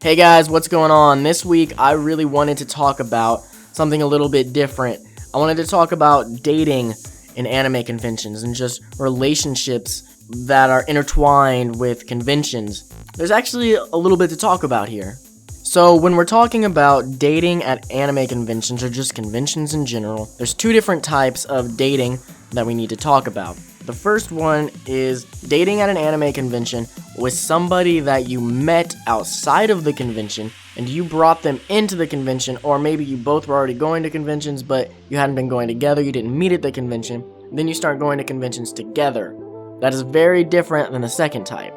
Hey guys, what's going on? This week I really wanted to talk about something a little bit different. I wanted to talk about dating in anime conventions and just relationships that are intertwined with conventions. There's actually a little bit to talk about here. So when we're talking about dating at anime conventions or just conventions in general, there's two different types of dating that we need to talk about. The first one is dating at an anime convention with somebody that you met outside of the convention and you brought them into the convention, or maybe you both were already going to conventions but you hadn't been going together, you didn't meet at the convention, then you start going to conventions together. That is very different than the second type.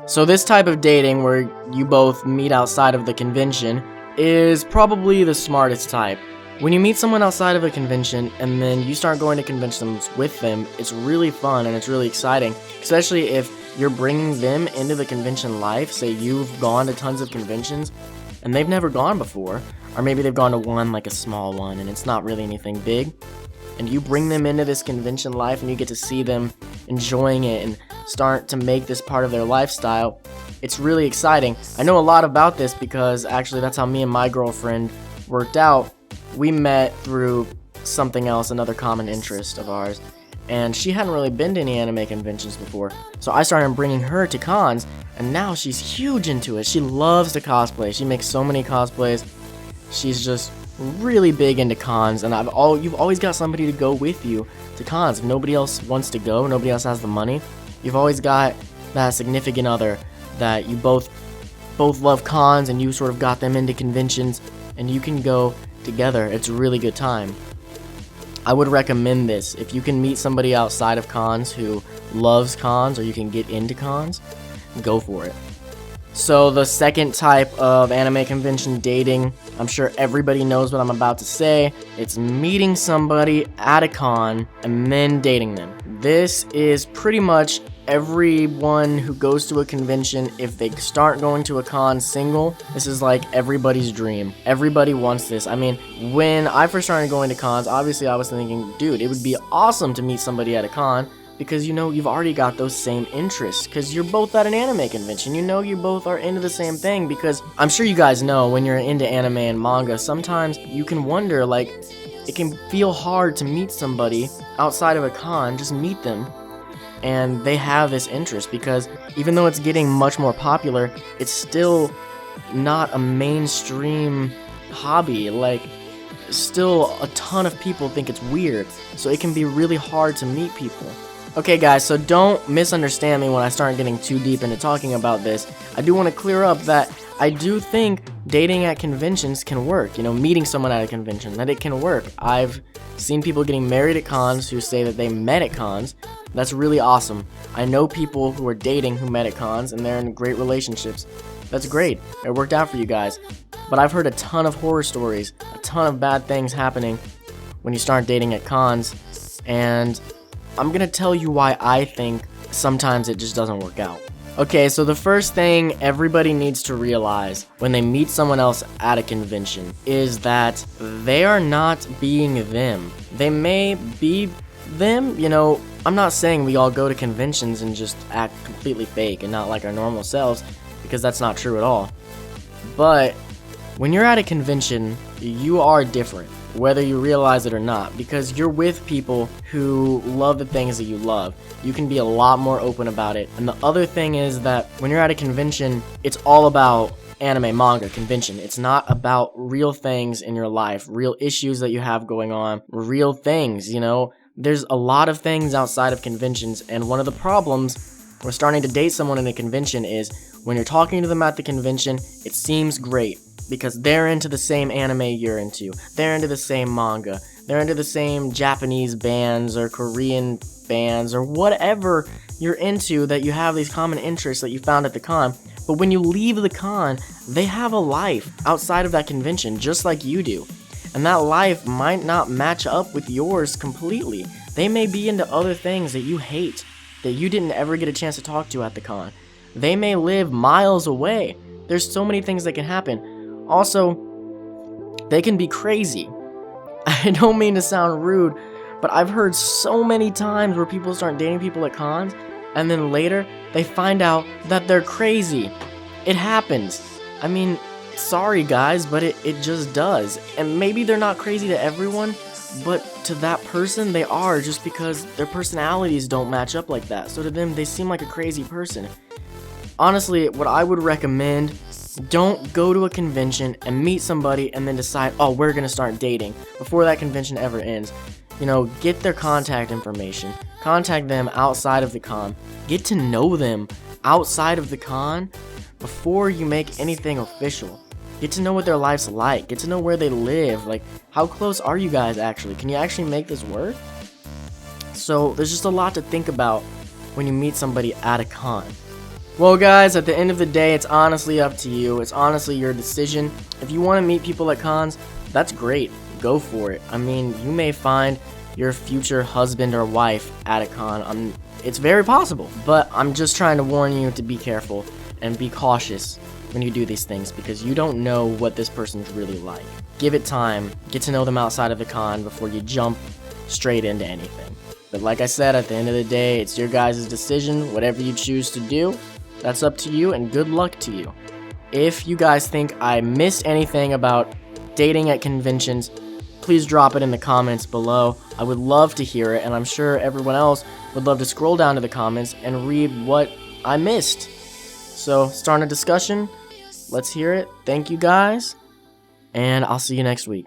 So this type of dating where you both meet outside of the convention is probably the smartest type. When you meet someone outside of a convention and then you start going to conventions with them, it's really fun and it's really exciting, especially if you're bringing them into the convention life. Say you've gone to tons of conventions and they've never gone before, or maybe they've gone to one, like a small one, and it's not really anything big, and you bring them into this convention life and you get to see them enjoying it and start to make this part of their lifestyle. It's really exciting. I know a lot about this because actually that's how me and my girlfriend worked out. We met through something else, another common interest of ours, and she hadn't really been to any anime conventions before, so I started bringing her to cons, and now she's huge into it. She loves to cosplay. She makes so many cosplays. She's just really big into cons, and you've always got somebody to go with you to cons. If nobody else wants to go, nobody else has the money, you've always got that significant other that you both love cons, and you sort of got them into conventions, and you can go together. It's a really good time. I would recommend this. If you can meet somebody outside of cons who loves cons, or you can get into cons, go for it. So the second type of anime convention dating, I'm sure everybody knows what I'm about to say. It's meeting somebody at a con and then dating them. This is pretty much everyone who goes to a convention. If they start going to a con single, this is like everybody's dream. Everybody wants this. I mean, when I first started going to cons, obviously I was thinking, dude, it would be awesome to meet somebody at a con, because you know you've already got those same interests, because you're both at an anime convention. You know you both are into the same thing, because I'm sure you guys know when you're into anime and manga, sometimes you can wonder, like, it can feel hard to meet somebody outside of a con. Just meet them and they have this interest, because even though it's getting much more popular, it's still not a mainstream hobby. Like, still a ton of people think it's weird, so it can be really hard to meet people. Okay guys, so don't misunderstand me when I start getting too deep into talking about this. I do want to clear up that I do think dating at conventions can work. You know, meeting someone at a convention, that it can work. I've seen people getting married at cons who say that they met at cons. That's really awesome. I know people who are dating who met at cons and they're in great relationships. That's great. It worked out for you guys. But I've heard a ton of horror stories, a ton of bad things happening when you start dating at cons, and I'm gonna tell you why I think sometimes it just doesn't work out. Okay, so the first thing everybody needs to realize when they meet someone else at a convention is that they are not being them. They may be them, you know. I'm not saying we all go to conventions and just act completely fake and not like our normal selves, because that's not true at all. But when you're at a convention, you are different, whether you realize it or not, because you're with people who love the things that you love. You can be a lot more open about it. And the other thing is that when you're at a convention, it's all about anime, manga, convention. It's not about real things in your life, real issues that you have going on, real things, you know. There's a lot of things outside of conventions, and one of the problems with starting to date someone in a convention is when you're talking to them at the convention, it seems great, because they're into the same anime you're into. They're into the same manga. They're into the same Japanese bands or Korean bands or whatever you're into, that you have these common interests that you found at the con. But when you leave the con, they have a life outside of that convention just like you do. And that life might not match up with yours completely. They may be into other things that you hate, that you didn't ever get a chance to talk to at the con. They may live miles away. There's so many things that can happen. Also, they can be crazy. I don't mean to sound rude, but I've heard so many times where people start dating people at cons, and then later they find out that they're crazy. It happens. I mean, Sorry guys, but it just does. And maybe they're not crazy to everyone, but to that person they are, just because their personalities don't match up like that. So to them they seem like a crazy person. Honestly, what I would recommend, don't go to a convention and meet somebody and then decide, oh, we're gonna start dating before that convention ever ends. You know, get their contact information, contact them outside of the con, get to know them outside of the con before you make anything official. Get to know what their life's like, get to know where they live, like how close are you guys actually? Can you actually make this work? So there's just a lot to think about when you meet somebody at a con. Well guys, at the end of the day, it's honestly up to you. It's honestly your decision. If you want to meet people at cons, that's great. Go for it. I mean, you may find your future husband or wife at a con. It's very possible, but I'm just trying to warn you to be careful and be cautious when you do these things, because you don't know what this person's really like. Give it time. Get to know them outside of the con before you jump straight into anything. But like I said, at the end of the day, it's your guys' decision. Whatever you choose to do, that's up to you, and good luck to you. If you guys think I missed anything about dating at conventions, please drop it in the comments below. I would love to hear it, and I'm sure everyone else would love to scroll down to the comments and read what I missed. So, starting a discussion. Let's hear it. Thank you guys, and I'll see you next week.